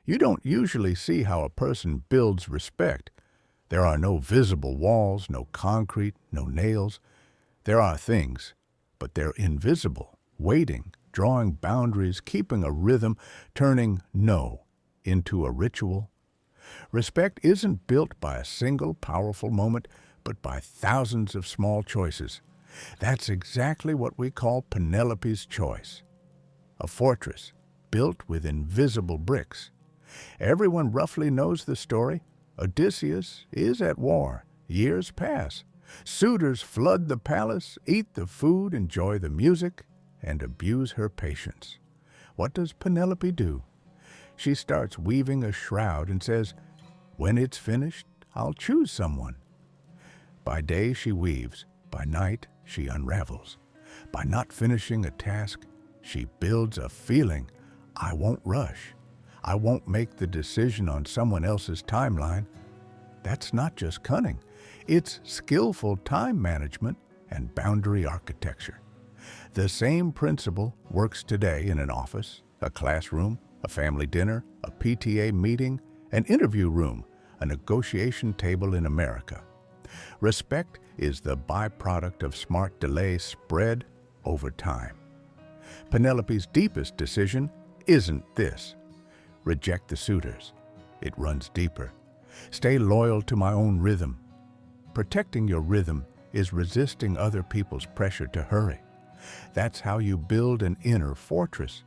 You don't usually see how a person builds respect. There are no visible walls, no concrete, no nails. There are things, but they're invisible, waiting, drawing boundaries, keeping a rhythm, turning no into a ritual. Respect isn't built by a single powerful moment, but by thousands of small choices. That's exactly what we call Penelope's choice. A fortress built with invisible bricks. Everyone roughly knows the story. Odysseus is at war. Years pass. Suitors flood the palace, eat the food, enjoy the music, and abuse her patience. What does Penelope do? She starts weaving a shroud and says, "When it's finished, I'll choose someone." By day she weaves, by night she unravels. By not finishing a task, she builds a feeling. I won't rush. I won't make the decision on someone else's timeline. That's not just cunning. It's skillful time management and boundary architecture. The same principle works today in an office, a classroom, a family dinner, a PTA meeting, an interview room, a negotiation table in America. Respect is the byproduct of smart delay spread over time. Penelope's deepest decision isn't this: reject the suitors. It runs deeper. Stay loyal to my own rhythm. Protecting your rhythm is resisting other people's pressure to hurry. That's how you build an inner fortress.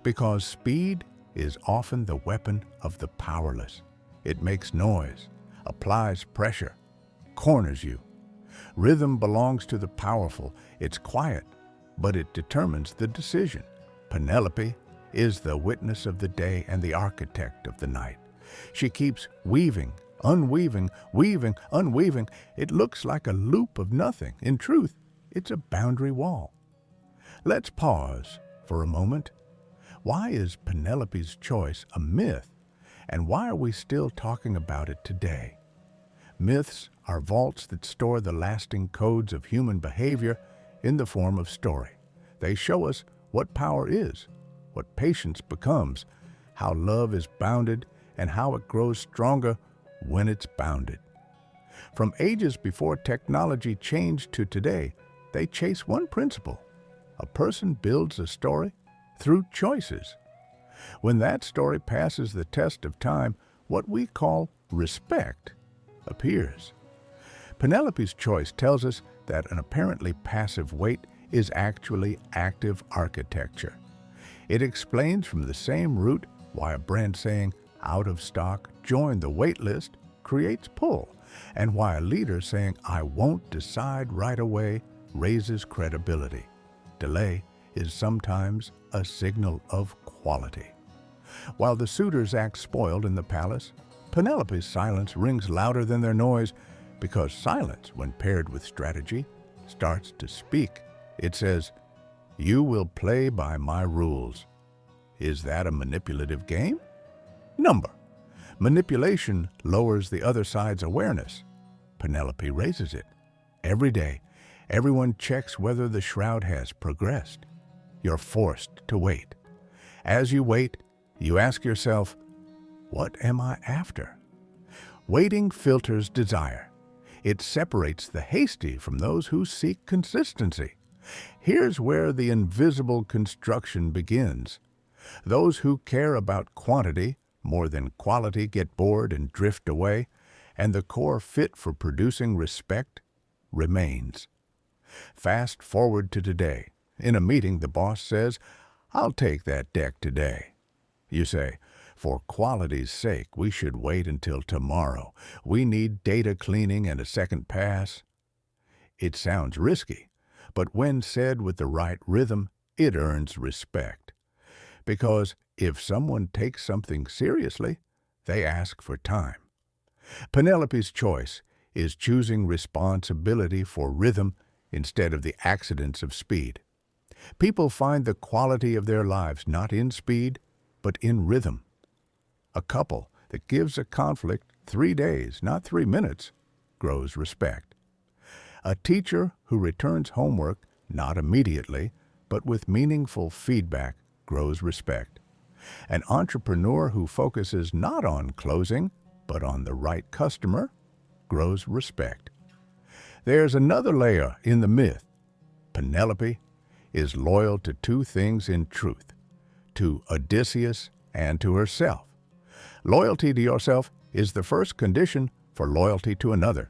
Because speed is often the weapon of the powerless. It makes noise, applies pressure, corners you. Rhythm belongs to the powerful. It's quiet, but it determines the decision. Penelope is the witness of the day and the architect of the night. She keeps weaving, unweaving, weaving, unweaving. It looks like a loop of nothing. In truth, it's a boundary wall. Let's pause for a moment. Why is Penelope's choice a myth? And why are we still talking about it today? Myths are vaults that store the lasting codes of human behavior in the form of story. They show us what power is, what patience becomes, how love is bounded, and how it grows stronger when it's bounded. From ages before technology changed to today, they chase one principle. A person builds a story through choices. When that story passes the test of time, what we call respect appears. Penelope's choice tells us that an apparently passive wait is actually active architecture. It explains from the same root why a brand saying, "out of stock, join the wait list," creates pull, and why a leader saying, "I won't decide right away," raises credibility. Delay is sometimes a signal of quality. While the suitors act spoiled in the palace, Penelope's silence rings louder than their noise, because silence, when paired with strategy, starts to speak. It says, "You will play by my rules." Is that a manipulative game? Number. Manipulation lowers the other side's awareness. Penelope raises it. Every day, everyone checks whether the shroud has progressed. You're forced to wait. As you wait, you ask yourself, what am I after? Waiting filters desire. It separates the hasty from those who seek consistency. Here's where the invisible construction begins. Those who care about quantity more than quality get bored and drift away, and the core fit for producing respect remains. Fast forward to today. In a meeting, the boss says, "I'll take that deck today." You say, "For quality's sake, we should wait until tomorrow. We need data cleaning and a second pass." It sounds risky, but when said with the right rhythm, it earns respect. Because if someone takes something seriously, they ask for time. Penelope's choice is choosing responsibility for rhythm instead of the accidents of speed. People find the quality of their lives not in speed, but in rhythm. A couple that gives a conflict 3 days, not 3 minutes, grows respect. A teacher who returns homework not immediately, but with meaningful feedback, grows respect. An entrepreneur who focuses not on closing, but on the right customer, grows respect. There's another layer in the myth. Penelope is loyal to two things in truth, to Odysseus and to herself. Loyalty to yourself is the first condition for loyalty to another.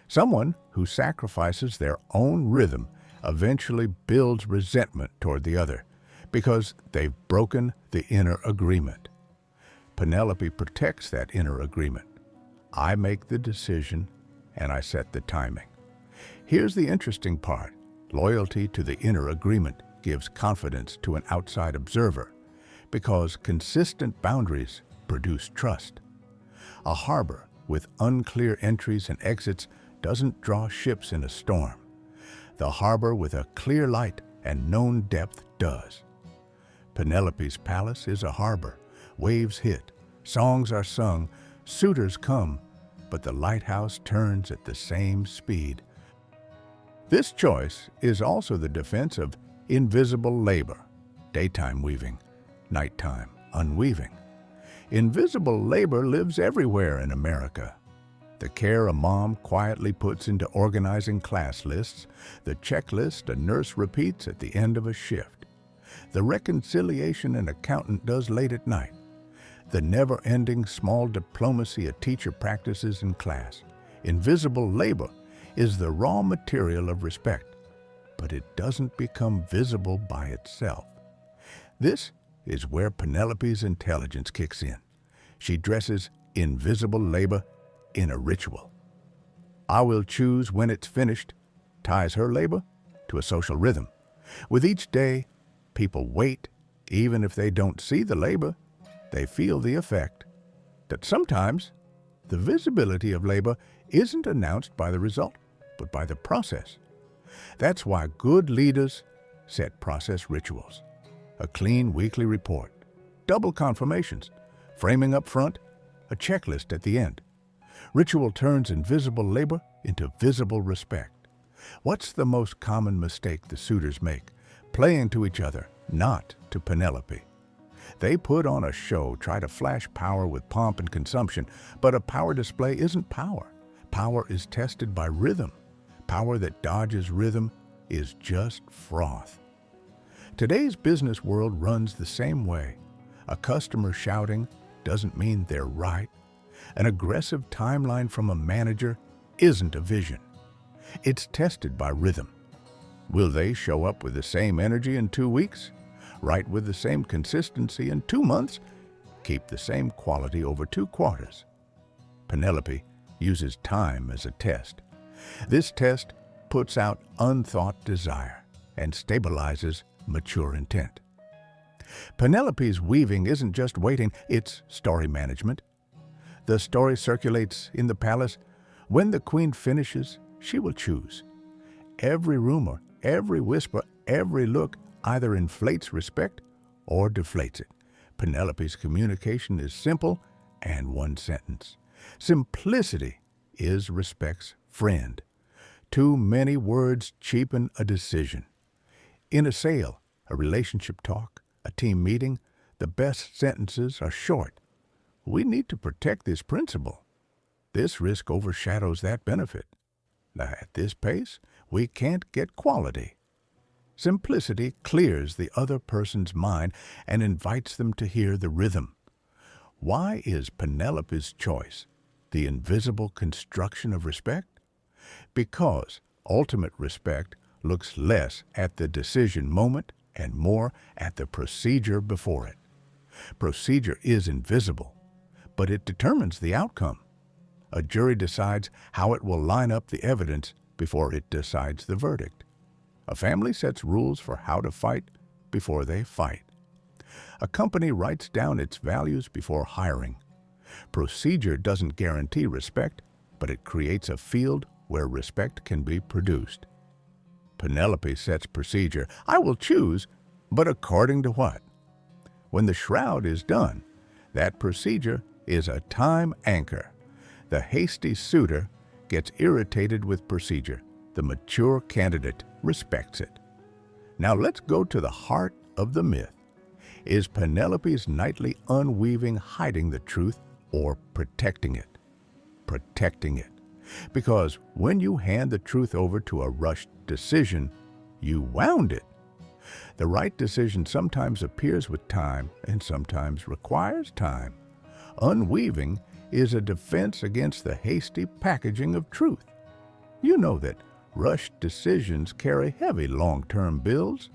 Someone who sacrifices their own rhythm eventually builds resentment toward the other because they've broken the inner agreement. Penelope protects that inner agreement. I make the decision and I set the timing. Here's the interesting part. Loyalty to the inner agreement gives confidence to an outside observer because consistent boundaries produce trust. A harbor with unclear entries and exits doesn't draw ships in a storm. The harbor with a clear light and known depth does. Penelope's palace is a harbor. Waves hit, songs are sung, suitors come, but the lighthouse turns at the same speed. This choice is also the defense of invisible labor, daytime weaving, nighttime unweaving. Invisible labor lives everywhere in America. The care a mom quietly puts into organizing class lists, the checklist a nurse repeats at the end of a shift, the reconciliation an accountant does late at night, the never-ending small diplomacy a teacher practices in class. Invisible labor is the raw material of respect, but it doesn't become visible by itself. This is where Penelope's intelligence kicks in. She dresses invisible labor in a ritual. I will choose when it's finished ties her labor to a social rhythm. With each day, people wait. Even if they don't see the labor, they feel the effect. That sometimes the visibility of labor isn't announced by the result, but by the process. That's why good leaders set process rituals. A clean weekly report, double confirmations, framing up front, a checklist at the end. Ritual turns invisible labor into visible respect. What's the most common mistake the suitors make? Playing to each other, not to Penelope. They put on a show, try to flash power with pomp and consumption, but a power display isn't power. Power is tested by rhythm. Power that dodges rhythm is just froth. Today's business world runs the same way. A customer shouting doesn't mean they're right. An aggressive timeline from a manager isn't a vision. It's tested by rhythm. Will they show up with the same energy in 2 weeks? Write with the same consistency in 2 months? Keep the same quality over 2 quarters? Penelope uses time as a test. This test puts out unthought desire and stabilizes mature intent. Penelope's weaving isn't just waiting, it's story management. The story circulates in the palace. When the queen finishes, she will choose. Every rumor, every whisper, every look either inflates respect or deflates it. Penelope's communication is simple and one sentence. Simplicity is respect's friend. Too many words cheapen a decision. In a sale, a relationship talk, a team meeting, the best sentences are short. We need to protect this principle. This risk overshadows that benefit. Now, at this pace, we can't get quality. Simplicity clears the other person's mind and invites them to hear the rhythm. Why is Penelope's choice the invisible construction of respect? Because ultimate respect looks less at the decision moment and more at the procedure before it. Procedure is invisible, but it determines the outcome. A jury decides how it will line up the evidence before it decides the verdict. A family sets rules for how to fight before they fight. A company writes down its values before hiring. Procedure doesn't guarantee respect, but it creates a field where respect can be produced. Penelope sets procedure. I will choose, but according to what? When the shroud is done, that procedure is a time anchor. The hasty suitor gets irritated with procedure. The mature candidate respects it. Now let's go to the heart of the myth. Is Penelope's nightly unweaving hiding the truth or protecting it? Protecting it. Because when you hand the truth over to a rushed decision, you wound it. The right decision sometimes appears with time and sometimes requires time. Unweaving is a defense against the hasty packaging of truth. You know that rushed decisions carry heavy long-term bills.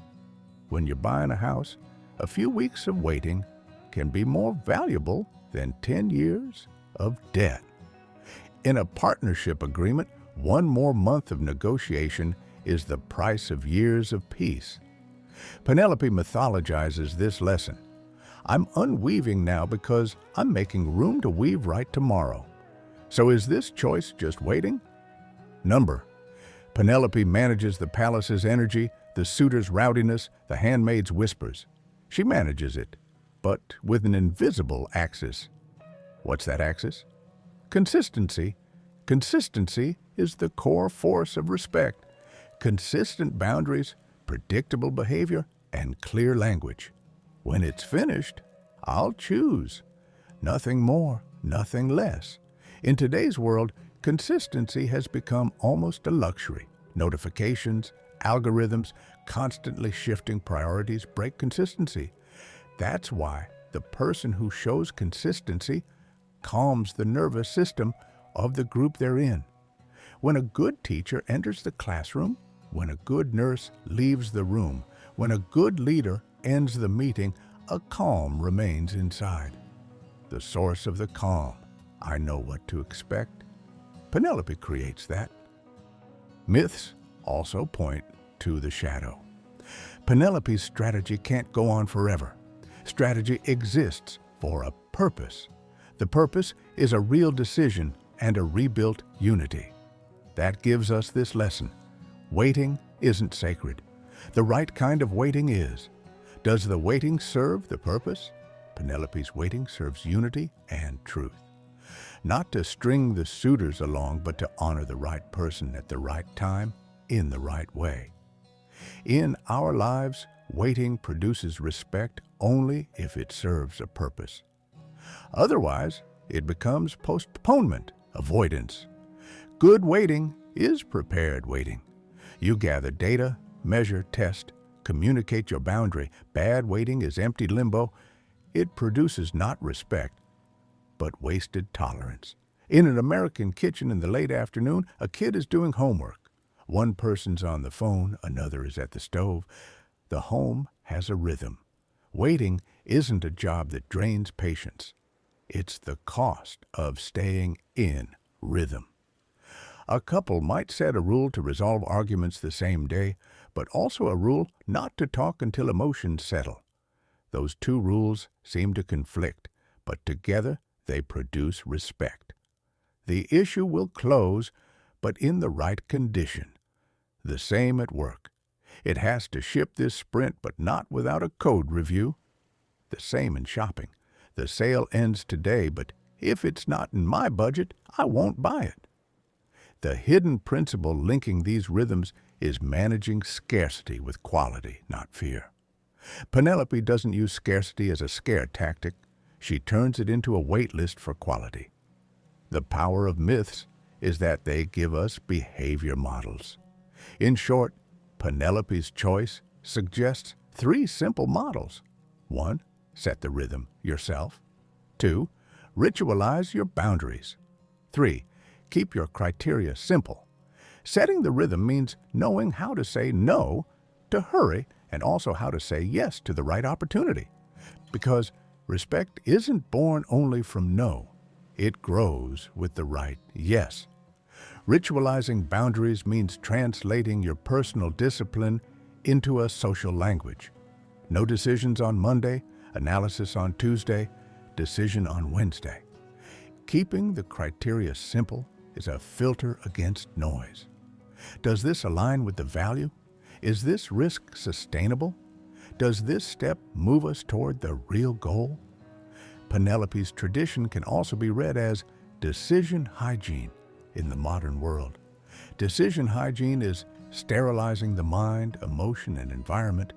When you're buying a house, a few weeks of waiting can be more valuable than 10 years of debt. In a partnership agreement, one more month of negotiation is the price of years of peace. Penelope mythologizes this lesson. I'm unweaving now because I'm making room to weave right tomorrow. So is this choice just waiting? Number. Penelope manages the palace's energy, the suitor's rowdiness, the handmaid's whispers. She manages it, but with an invisible axis. What's that axis? Consistency. Consistency is the core force of respect. Consistent boundaries, predictable behavior, and clear language. When it's finished, I'll choose. Nothing more, nothing less. In today's world, consistency has become almost a luxury. Notifications, algorithms, constantly shifting priorities break consistency. That's why the person who shows consistency calms the nervous system of the group they're in. When a good teacher enters the classroom, when a good nurse leaves the room, when a good leader ends the meeting, a calm remains inside. The source of the calm. I know what to expect. Penelope creates that. Myths also point to the shadow. Penelope's strategy can't go on forever. Strategy exists for a purpose. The purpose is a real decision and a rebuilt unity. That gives us this lesson. Waiting isn't sacred. The right kind of waiting is. Does the waiting serve the purpose? Penelope's waiting serves unity and truth. Not to string the suitors along, but to honor the right person at the right time, in the right way. In our lives, waiting produces respect only if it serves a purpose. Otherwise, it becomes postponement, avoidance. Good waiting is prepared waiting. You gather data, measure, test, communicate your boundary. Bad waiting is empty limbo. It produces not respect, but wasted tolerance. In an American kitchen in the late afternoon, a kid is doing homework. One person's on the phone, another is at the stove. The home has a rhythm. Waiting isn't a job that drains patience. It's the cost of staying in rhythm. A couple might set a rule to resolve arguments the same day, but also a rule not to talk until emotions settle. Those two rules seem to conflict, but together they produce respect. The issue will close, but in the right condition. The same at work. It has to ship this sprint, but not without a code review. The same in shopping. The sale ends today, but if it's not in my budget, I won't buy it. The hidden principle linking these rhythms is managing scarcity with quality, not fear. Penelope doesn't use scarcity as a scare tactic. She turns it into a wait list for quality. The power of myths is that they give us behavior models. In short, Penelope's choice suggests 3 simple models. 1. Set the rhythm yourself. 2. Ritualize your boundaries. 3. Keep your criteria simple. Setting the rhythm means knowing how to say no to hurry and also how to say yes to the right opportunity. Because respect isn't born only from no. It grows with the right yes. Ritualizing boundaries means translating your personal discipline into a social language. No decisions on Monday, analysis on Tuesday, decision on Wednesday. Keeping the criteria simple is a filter against noise. Does this align with the value? Is this risk sustainable? Does this step move us toward the real goal? Penelope's tradition can also be read as decision hygiene in the modern world. Decision hygiene is sterilizing the mind, emotion, and environment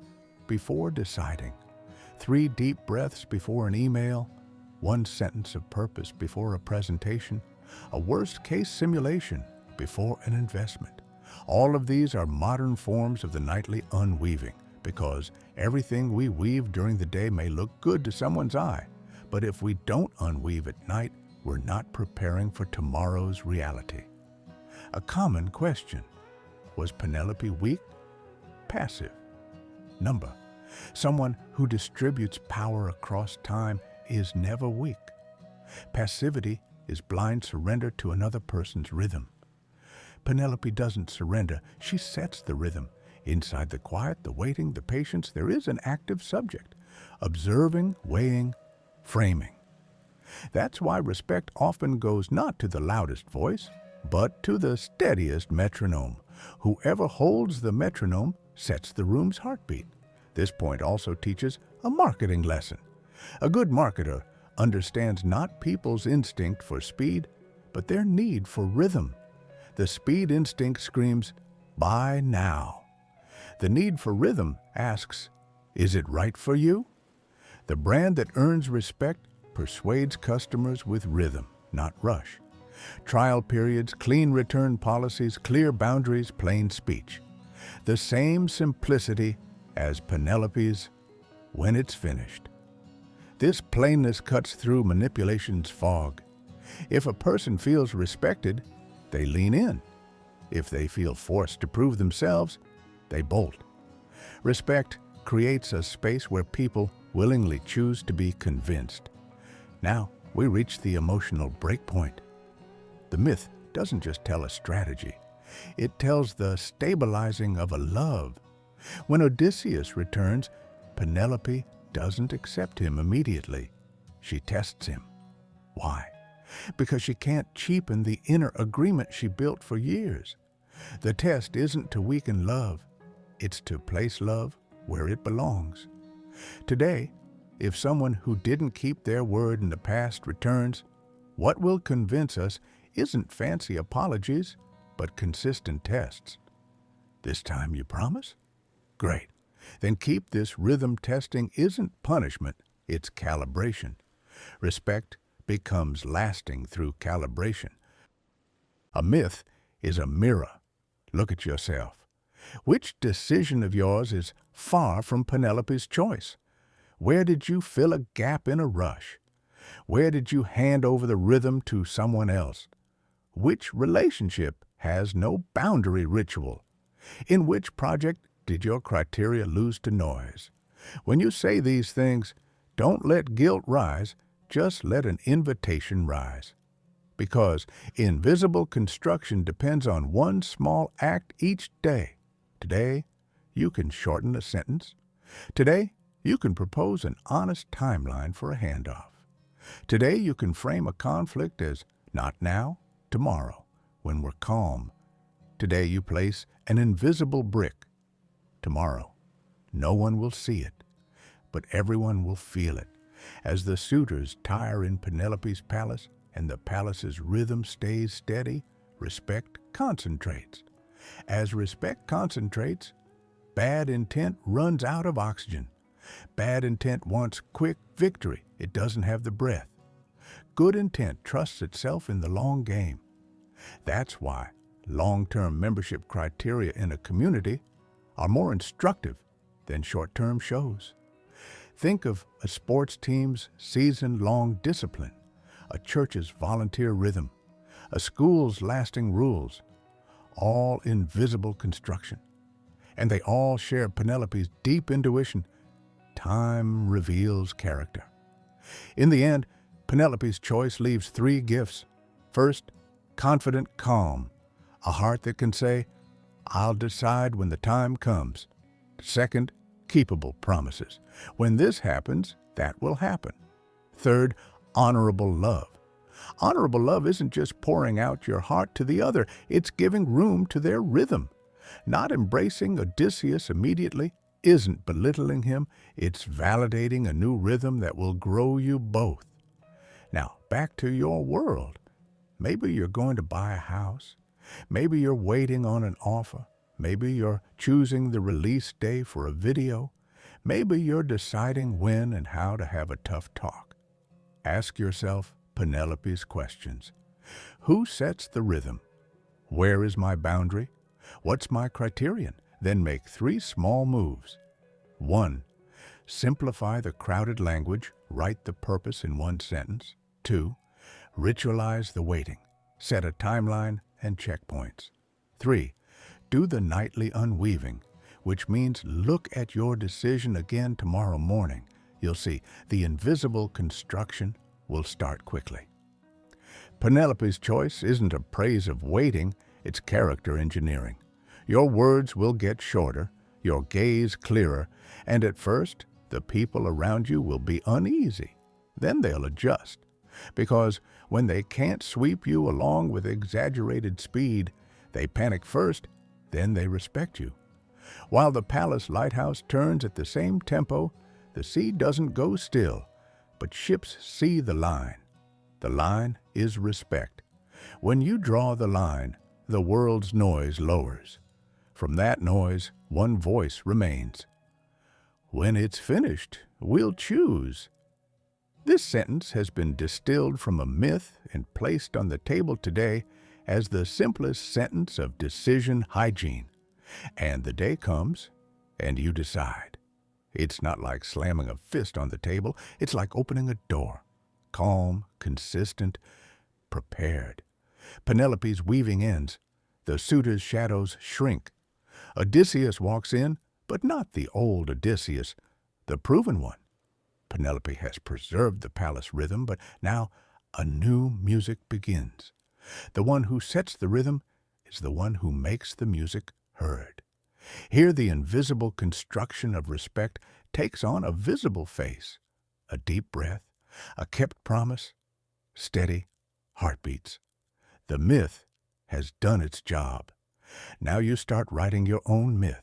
before deciding. 3 deep breaths before an email, 1 sentence of purpose before a presentation, a worst-case simulation before an investment. All of these are modern forms of the nightly unweaving, because everything we weave during the day may look good to someone's eye, but if we don't unweave at night, we're not preparing for tomorrow's reality. A common question: was Penelope weak? Passive. Number: someone who distributes power across time is never weak. Passivity is blind surrender to another person's rhythm. Penelope doesn't surrender, she sets the rhythm. Inside the quiet, the waiting, the patience, there is an active subject, observing, weighing, framing. That's why respect often goes not to the loudest voice, but to the steadiest metronome. Whoever holds the metronome sets the room's heartbeat. This point also teaches a marketing lesson. A good marketer understands not people's instinct for speed, but their need for rhythm. The speed instinct screams, "Buy now." The need for rhythm asks, "Is it right for you?" The brand that earns respect persuades customers with rhythm, not rush. Trial periods, clean return policies, clear boundaries, plain speech. The same simplicity as Penelope's "when it's finished." This plainness cuts through manipulation's fog. If a person feels respected, they lean in. If they feel forced to prove themselves, they bolt. Respect creates a space where people willingly choose to be convinced. Now we reach the emotional breakpoint. The myth doesn't just tell a strategy. It tells the stabilizing of a love. When Odysseus returns, Penelope doesn't accept him immediately. She tests him. Why? Because she can't cheapen the inner agreement she built for years. The test isn't to weaken love. It's to place love where it belongs. Today, if someone who didn't keep their word in the past returns, what will convince us isn't fancy apologies, but consistent tests. This time you promise? Great. Then keep this rhythm. Testing isn't punishment, it's calibration. Respect becomes lasting through calibration. A myth is a mirror. Look at yourself. Which decision of yours is far from Penelope's choice? Where did you fill a gap in a rush? Where did you hand over the rhythm to someone else? Which relationship has no boundary ritual? In which project did your criteria lose to noise? When you say these things, don't let guilt rise, just let an invitation rise. Because invisible construction depends on one small act each day. Today, you can shorten a sentence. Today, you can propose an honest timeline for a handoff. Today, you can frame a conflict as not now, tomorrow, when we're calm. Today, you place an invisible brick. Tomorrow, no one will see it, but everyone will feel it. As the suitors tire in Penelope's palace and the palace's rhythm stays steady, respect concentrates. As respect concentrates, bad intent runs out of oxygen. Bad intent wants quick victory. It doesn't have the breath. Good intent trusts itself in the long game. That's why long-term membership criteria in a community are more instructive than short-term shows. Think of a sports team's season-long discipline, a church's volunteer rhythm, a school's lasting rules, all invisible construction. And they all share Penelope's deep intuition. Time reveals character. In the end, Penelope's choice leaves 3 gifts. First, confident calm, a heart that can say, "I'll decide when the time comes." Second, keepable promises. When this happens, that will happen. Third, honorable love. Honorable love isn't just pouring out your heart to the other, it's giving room to their rhythm. Not embracing Odysseus immediately isn't belittling him, it's validating a new rhythm that will grow you both. Now, back to your world. Maybe you're going to buy a house. Maybe you're waiting on an offer. Maybe you're choosing the release day for a video. Maybe you're deciding when and how to have a tough talk. Ask yourself Penelope's questions. Who sets the rhythm? Where is my boundary? What's my criterion? Then make 3 small moves. 1. Simplify the crowded language. Write the purpose in 1 sentence. 2. Ritualize the waiting. Set a timeline and checkpoints. 3. Do the nightly unweaving, which means look at your decision again tomorrow morning. You'll see the invisible construction will start quickly. Penelope's choice isn't a praise of waiting, it's character engineering. Your words will get shorter, your gaze clearer, and at first, the people around you will be uneasy. Then they'll adjust, because when they can't sweep you along with exaggerated speed, they panic first, then they respect you. While the palace lighthouse turns at the same tempo, the sea doesn't go still, but ships see the line. The line is respect. When you draw the line, the world's noise lowers. From that noise, one voice remains. When it's finished, we'll choose. This sentence has been distilled from a myth and placed on the table today as the simplest sentence of decision hygiene. And the day comes, and you decide. It's not like slamming a fist on the table. It's like opening a door. Calm, consistent, prepared. Penelope's weaving ends. The suitor's shadows shrink. Odysseus walks in, but not the old Odysseus, the proven one. Penelope has preserved the palace rhythm, but now a new music begins. The one who sets the rhythm is the one who makes the music heard. Here the invisible construction of respect takes on a visible face, a deep breath, a kept promise, steady heartbeats. The myth has done its job. Now you start writing your own myth.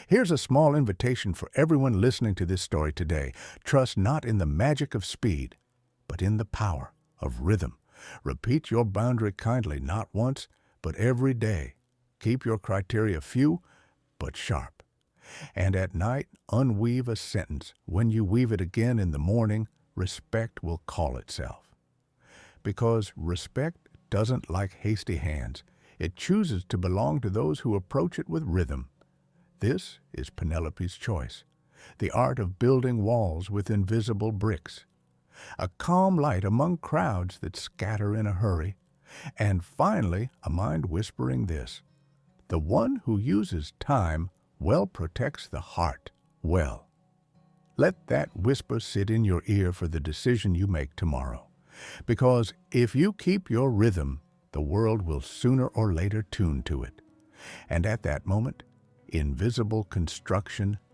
Here's a small invitation for everyone listening to this story today. Trust not in the magic of speed, but in the power of rhythm. Repeat your boundary kindly, not once, but every day. Keep your criteria few, but sharp. And at night, unweave a sentence. When you weave it again in the morning, respect will call itself. Because respect doesn't like hasty hands. It chooses to belong to those who approach it with rhythm. This is Penelope's choice, the art of building walls with invisible bricks, a calm light among crowds that scatter in a hurry, and finally a mind whispering this: the one who uses time well protects the heart well. Let that whisper sit in your ear for the decision you make tomorrow, because if you keep your rhythm, the world will sooner or later tune to it. And at that moment, invisible construction